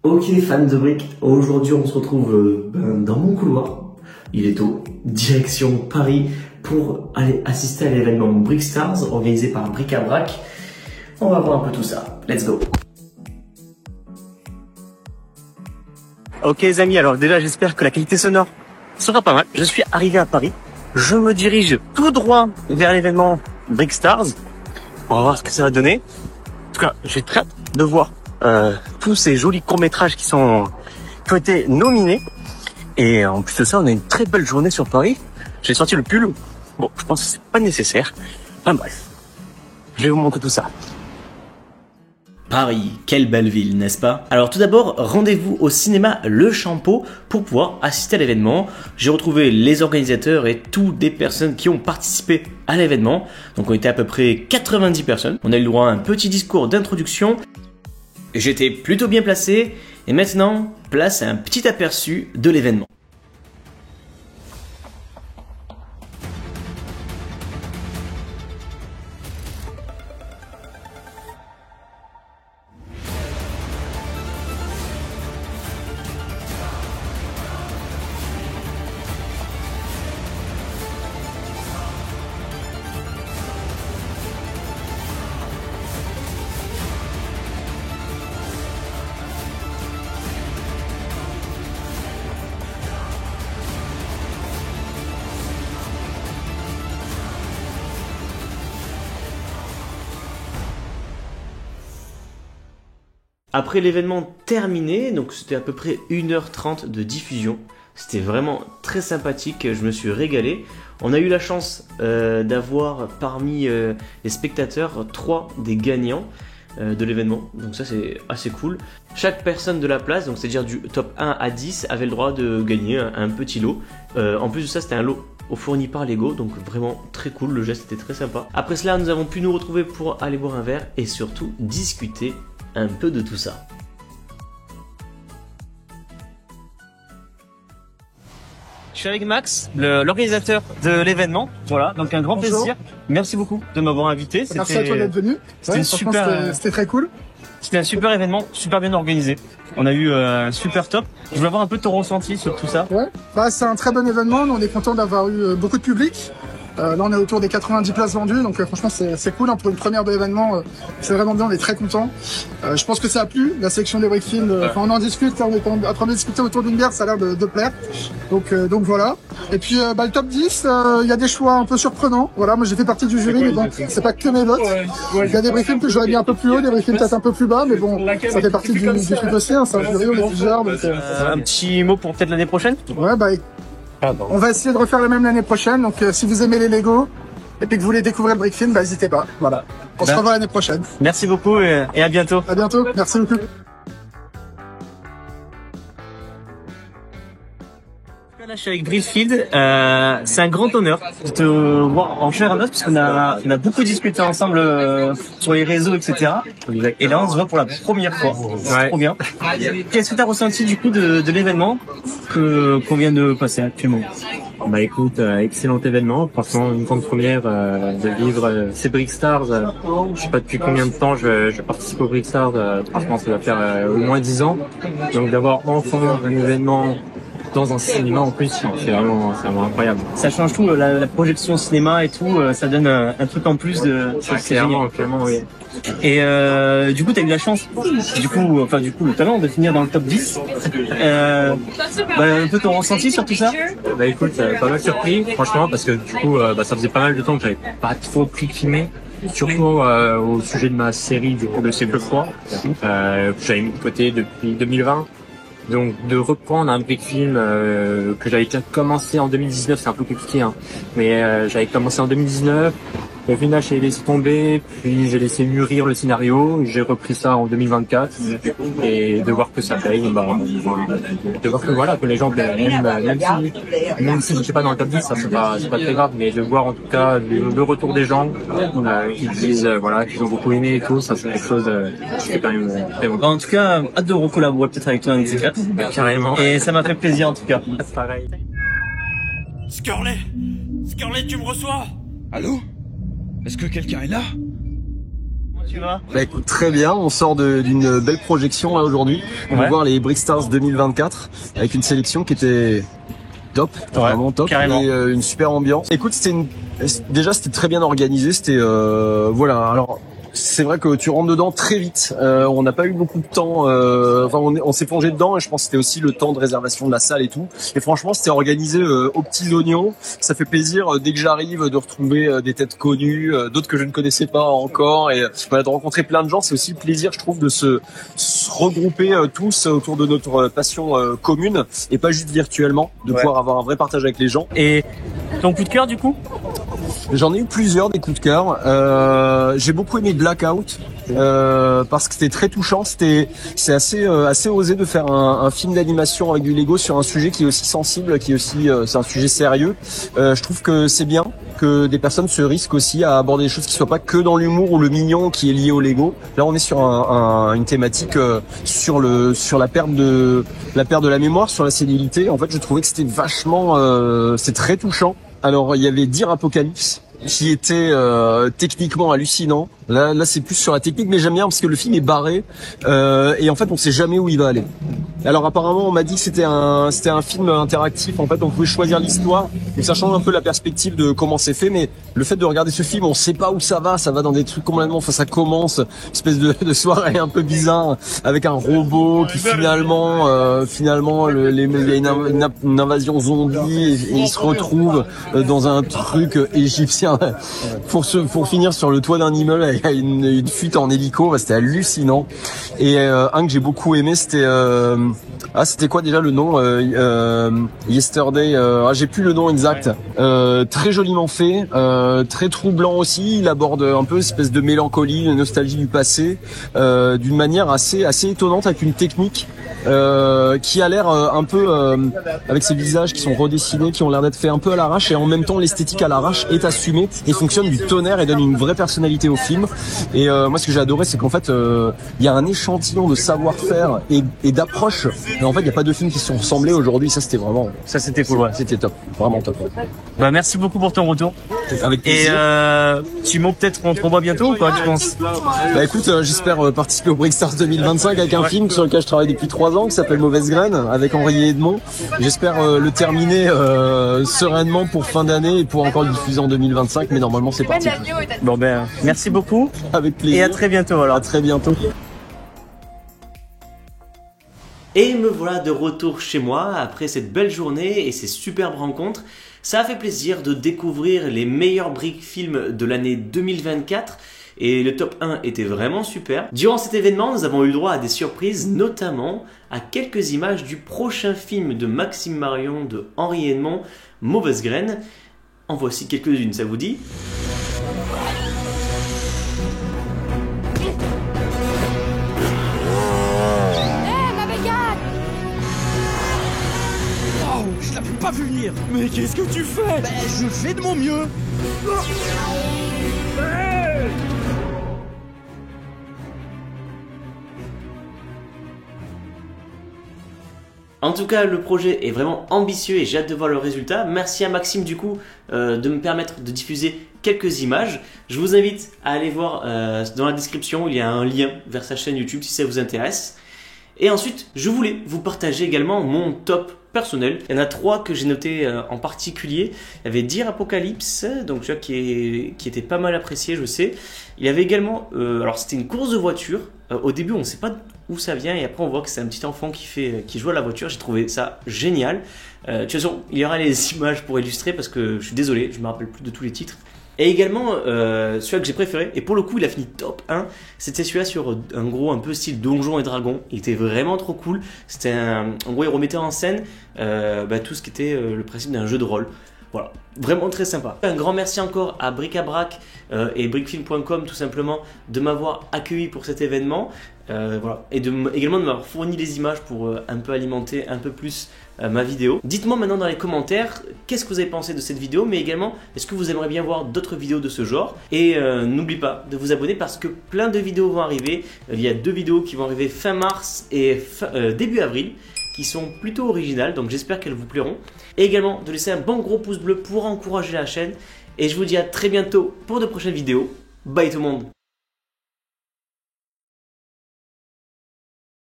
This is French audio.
Ok fans de briques, aujourd'hui on se retrouve dans mon couloir, il est tôt, direction Paris pour aller assister à l'événement Brickstars organisé par Bric à Brac. On va voir un peu tout ça, let's go. Ok les amis, alors déjà j'espère que la qualité sonore sera pas mal. Je suis arrivé à Paris, je me dirige tout droit vers l'événement Brickstars. On va voir ce que ça va donner. En tout cas, j'ai très hâte de voir tous ces jolis courts-métrages qui ont été nominés. Et en plus de ça, on a une très belle journée sur Paris. J'ai sorti le pull. Bon, je pense que c'est pas nécessaire. Enfin bref, je vais vous montrer tout ça. Paris, quelle belle ville, n'est-ce pas? Alors tout d'abord, rendez-vous au cinéma Le Champeau pour pouvoir assister à l'événement. J'ai retrouvé les organisateurs et toutes des personnes qui ont participé à l'événement. Donc on était à peu près 90 personnes. On a eu le droit à un petit discours d'introduction. J'étais plutôt bien placé. Et maintenant, place à un petit aperçu de l'événement. Après l'événement terminé, donc c'était à peu près 1h30 de diffusion, c'était vraiment très sympathique, je me suis régalé. On a eu la chance d'avoir parmi les spectateurs 3 des gagnants de l'événement, donc ça c'est assez cool. Chaque personne de la place, donc c'est-à-dire du top 1 à 10, avait le droit de gagner un petit lot. En plus de ça, c'était un lot fourni par Lego, donc vraiment très cool, le geste était très sympa. Après cela, nous avons pu nous retrouver pour aller boire un verre et surtout discuter un peu de tout ça. Je suis avec Max, l'organisateur de l'événement. Voilà, donc un grand plaisir. Merci beaucoup de m'avoir invité. Merci à toi d'être venu. C'était très cool. C'était un super événement, super bien organisé. On a eu un super top. Je voulais avoir un peu ton ressenti sur tout ça. Ouais, c'est un très bon événement. On est content d'avoir eu beaucoup de public. Là, on est autour des 90 places vendues, donc franchement, c'est cool. Hein, pour une première de l'événement, c'est vraiment bien. On est très content. Je pense que ça a plu. La sélection des Brickfilms, on en discute. Là, on est en train de discuter autour d'une bière. Ça a l'air de plaire. Donc voilà. Et puis, le top 10, il y a des choix un peu surprenants. Voilà, moi, j'ai fait partie du jury, mais bon, c'est pas que mes votes. Il y a des Brickfilms que j'aurais mis un peu plus haut, des Brickfilms peut-être un peu plus bas, mais bon, ça fait partie du truc aussi. Hein, c'est un jury, on est plusieurs. Donc, un petit mot pour peut-être l'année prochaine. Ouais, on va essayer de refaire le même l'année prochaine. Donc, si vous aimez les Lego et puis que vous voulez découvrir le Brickfilm, n'hésitez pas. Voilà. On se revoit l'année prochaine. Merci beaucoup et à bientôt. À bientôt. Merci beaucoup. Là, je suis avec Brickfield. C'est un grand honneur de te voir en chair et en os parce qu'on a beaucoup discuté ensemble sur les réseaux, etc. Et là, on se voit pour la première fois. C'est trop bien. Qu'est-ce que tu as ressenti du coup de l'événement qu'on vient de passer actuellement? Bah écoute, excellent événement, franchement une grande première de vivre ces Brickstars. Je sais pas depuis combien de temps je participe aux Brickstars, franchement ça va faire au moins 10 ans. Donc d'avoir enfin un événement dans un cinéma en plus, c'est vraiment incroyable. Ça change tout, la projection cinéma et tout, ça donne un truc en plus de... Clairement, oui. Et du coup, t'as eu la chance, le talent de finir dans le top 10. Un peu ton ressenti sur tout ça? Bah écoute, pas mal surpris, franchement, parce que du coup, ça faisait pas mal de temps que j'avais pas trop pris de filmer. Surtout au sujet de ma série de C'est que froid, que j'avais mis de côté depuis 2020. Donc de reprendre un Brickfilm que j'avais déjà commencé en 2019, c'est un peu compliqué, hein. Mais j'avais commencé en 2019. Au final, j'ai laissé tomber, puis j'ai laissé mûrir le scénario. J'ai repris ça en 2024 et de voir que ça paye, de voir que voilà, que les gens même si je suis pas dans le top 10, ça c'est pas très grave, mais de voir en tout cas le retour des gens qui disent qu'ils ont beaucoup aimé et tout, ça c'est quelque chose qui fait quand même très bon. En tout cas, hâte de recollaborer peut-être avec toi un de ces quatre. Carrément. Et ça m'a fait plaisir en tout cas. Pareil. Scarlett, tu me reçois? Allô? Est-ce que quelqu'un est là? tu vas? Bah écoute, très bien, on sort d'une belle projection là aujourd'hui. On va voir les Brickstars 2024 avec une sélection qui était top, vraiment top, carrément. et une super ambiance. Écoute, déjà c'était très bien organisé, c'était voilà. Alors c'est vrai que tu rentres dedans très vite. On n'a pas eu beaucoup de temps. Enfin, on s'est plongé dedans et je pense que c'était aussi le temps de réservation de la salle et tout. Et franchement, c'était organisé aux petits oignons. Ça fait plaisir dès que j'arrive de retrouver des têtes connues, d'autres que je ne connaissais pas encore, et voilà, de rencontrer plein de gens. C'est aussi plaisir, je trouve, de se regrouper tous autour de notre passion commune et pas juste virtuellement, de pouvoir avoir un vrai partage avec les gens. Et ton coup de cœur du coup? J'en ai eu plusieurs des coups de cœur. J'ai beaucoup aimé Blackout parce que c'était très touchant. C'est assez osé de faire un film d'animation avec du Lego sur un sujet qui est aussi sensible, qui est aussi c'est un sujet sérieux. Je trouve que c'est bien que des personnes se risquent aussi à aborder des choses qui soient pas que dans l'humour ou le mignon qui est lié au Lego. Là, on est sur une thématique sur la perte de la mémoire, sur la sénilité. En fait, je trouvais que c'était vachement c'est très touchant. Alors, il y avait Dire Apocalypse qui était techniquement hallucinant. Là c'est plus sur la technique, mais j'aime bien parce que le film est barré et en fait on sait jamais où il va aller. Alors apparemment on m'a dit que c'était un film interactif. En fait on pouvait choisir l'histoire et ça change un peu la perspective de comment c'est fait. Mais le fait de regarder ce film, on sait pas où ça va dans des trucs complètement. Enfin ça commence une espèce de soirée un peu bizarre avec un robot qui finalement il y a une invasion zombie et il se retrouve dans un truc égyptien pour finir sur le toit d'un immeuble avec une fuite en hélico. C'était hallucinant. Et un que j'ai beaucoup aimé, c'était c'était quoi déjà le nom? Yesterday. J'ai plus le nom exact. Très joliment fait, très troublant aussi. Il aborde un peu une espèce de mélancolie, de nostalgie du passé, d'une manière assez étonnante, avec une technique qui a l'air un peu avec ces visages qui sont redessinés, qui ont l'air d'être faits un peu à l'arrache, et en même temps l'esthétique à l'arrache est assumée et fonctionne du tonnerre et donne une vraie personnalité au film. Et moi ce que j'ai adoré, c'est qu'en fait il y a un échantillon de savoir-faire et d'approche. Et en fait il n'y a pas deux films qui se sont ressemblés aujourd'hui. Ça c'était cool, ouais. C'était top, vraiment top. Bah merci beaucoup pour ton retour. Avec plaisir. Et tu montes peut-être, on te revoit bientôt ou quoi, tu penses? Bah écoute, j'espère participer au Brickstars 2025 avec un film sur lequel je travaille depuis 3 ans qui s'appelle Mauvaise Graine avec Henri Edmond. J'espère le terminer sereinement pour fin d'année et pour encore le diffuser en 2025, mais normalement c'est parti. Bon ben merci beaucoup. Avec plaisir. Et à très bientôt alors. À très bientôt. Et me voilà de retour chez moi après cette belle journée et ces superbes rencontres. Ça a fait plaisir de découvrir les meilleurs brick films de l'année 2024 et le top 1 était vraiment super. Durant cet événement, nous avons eu le droit à des surprises, notamment à quelques images du prochain film de Maxime Marion de Henri Edmond, Mauvaise Graine. En voici quelques-unes, ça vous dit ? Je l'avais pas vu venir. Mais qu'est-ce que tu fais? Je fais de mon mieux. En tout cas, le projet est vraiment ambitieux et j'ai hâte de voir le résultat. Merci à Maxime du coup de me permettre de diffuser quelques images. Je vous invite à aller voir dans la description, il y a un lien vers sa chaîne YouTube si ça vous intéresse. Et ensuite, je voulais vous partager également mon top personnel. Il y en a 3 que j'ai notés en particulier. Il y avait Dire Apocalypse, donc qui était pas mal apprécié, je sais. Il y avait également, alors c'était une course de voiture. Au début, on ne sait pas où ça vient et après on voit que c'est un petit enfant qui joue à la voiture. J'ai trouvé ça génial. De toute façon, il y aura les images pour illustrer parce que je suis désolé, je me rappelle plus de tous les titres. Et également, celui que j'ai préféré, et pour le coup il a fini top 1, c'était celui-là sur un gros un peu style Donjons et Dragons. Il était vraiment trop cool. C'était en gros il remettait en scène tout ce qui était le principe d'un jeu de rôle. Voilà, vraiment très sympa. Un grand merci encore à Bric-à-Brac et brickfilm.com tout simplement de m'avoir accueilli pour cet événement. Voilà. Et également de m'avoir fourni les images pour un peu alimenter un peu plus ma vidéo. Dites-moi maintenant dans les commentaires qu'est-ce que vous avez pensé de cette vidéo, mais également est-ce que vous aimeriez bien voir d'autres vidéos de ce genre. Et n'oubliez pas de vous abonner parce que plein de vidéos vont arriver. Il y a 2 vidéos qui vont arriver fin mars et début avril qui sont plutôt originales, donc j'espère qu'elles vous plairont. Et également de laisser un bon gros pouce bleu pour encourager la chaîne. Et je vous dis à très bientôt pour de prochaines vidéos. Bye tout le monde.